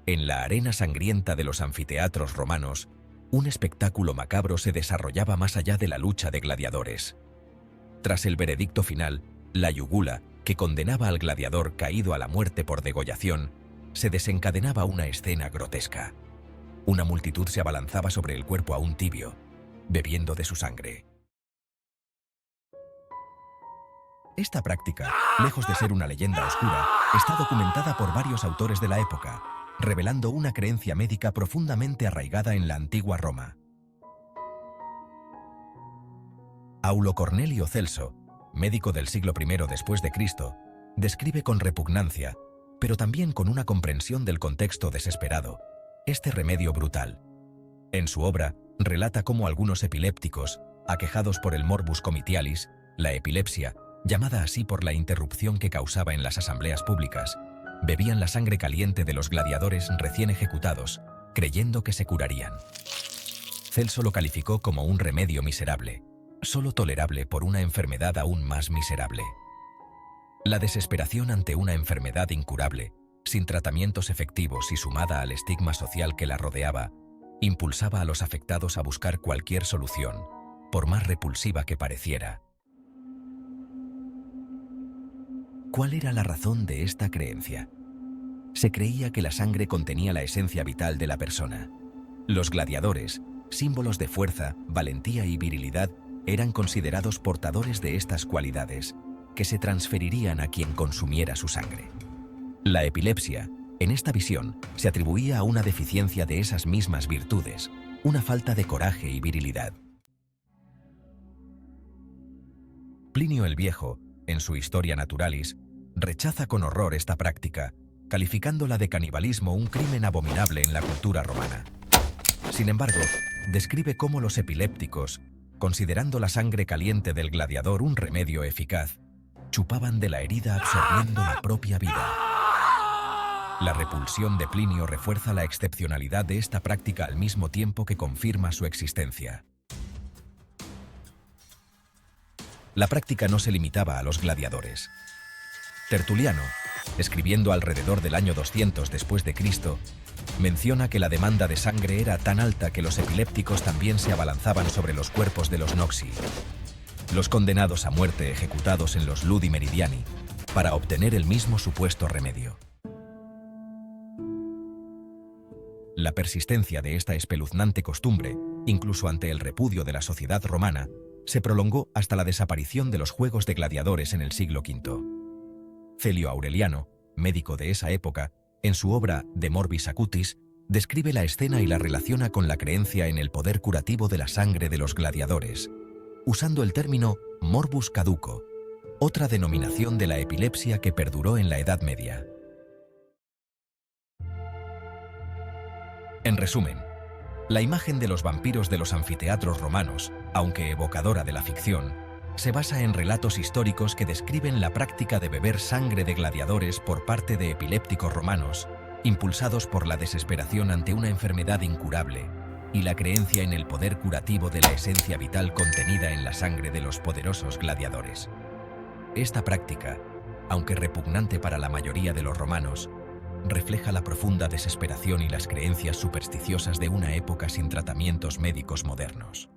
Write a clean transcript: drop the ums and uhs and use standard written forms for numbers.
En la arena sangrienta de los anfiteatros romanos, un espectáculo macabro se desarrollaba más allá de la lucha de gladiadores. Tras el veredicto final, la yugula, que condenaba al gladiador caído a la muerte por degollación, se desencadenaba una escena grotesca. Una multitud se abalanzaba sobre el cuerpo aún tibio, bebiendo de su sangre. Esta práctica, lejos de ser una leyenda oscura, está documentada por varios autores de la época, revelando una creencia médica profundamente arraigada en la antigua Roma. Aulo Cornelio Celso, médico del siglo I después de Cristo, describe con repugnancia, pero también con una comprensión del contexto desesperado, este remedio brutal. En su obra, relata cómo algunos epilépticos, aquejados por el morbus comitialis, la epilepsia, llamada así por la interrupción que causaba en las asambleas públicas, bebían la sangre caliente de los gladiadores recién ejecutados, creyendo que se curarían. Celso lo calificó como un remedio miserable, solo tolerable por una enfermedad aún más miserable. La desesperación ante una enfermedad incurable, sin tratamientos efectivos y sumada al estigma social que la rodeaba, impulsaba a los afectados a buscar cualquier solución, por más repulsiva que pareciera. ¿Cuál era la razón de esta creencia? Se creía que la sangre contenía la esencia vital de la persona. Los gladiadores, símbolos de fuerza, valentía y virilidad, eran considerados portadores de estas cualidades, que se transferirían a quien consumiera su sangre. La epilepsia, en esta visión, se atribuía a una deficiencia de esas mismas virtudes, una falta de coraje y virilidad. Plinio el Viejo, en su Historia Naturalis, rechaza con horror esta práctica, calificándola de canibalismo, un crimen abominable en la cultura romana. Sin embargo, describe cómo los epilépticos, considerando la sangre caliente del gladiador un remedio eficaz, chupaban de la herida absorbiendo la propia vida. La repulsión de Plinio refuerza la excepcionalidad de esta práctica al mismo tiempo que confirma su existencia. La práctica no se limitaba a los gladiadores. Tertuliano, escribiendo alrededor del año 200 después de Cristo, menciona que la demanda de sangre era tan alta que los epilépticos también se abalanzaban sobre los cuerpos de los noxi, los condenados a muerte ejecutados en los ludi meridiani, para obtener el mismo supuesto remedio. La persistencia de esta espeluznante costumbre, incluso ante el repudio de la sociedad romana, se prolongó hasta la desaparición de los juegos de gladiadores en el siglo V. Celio Aureliano, médico de esa época, en su obra De Morbis Acutis, describe la escena y la relaciona con la creencia en el poder curativo de la sangre de los gladiadores, usando el término morbus caduco, otra denominación de la epilepsia que perduró en la Edad Media. En resumen, la imagen de los vampiros de los anfiteatros romanos, aunque evocadora de la ficción, se basa en relatos históricos que describen la práctica de beber sangre de gladiadores por parte de epilépticos romanos, impulsados por la desesperación ante una enfermedad incurable y la creencia en el poder curativo de la esencia vital contenida en la sangre de los poderosos gladiadores. Esta práctica, aunque repugnante para la mayoría de los romanos, refleja la profunda desesperación y las creencias supersticiosas de una época sin tratamientos médicos modernos.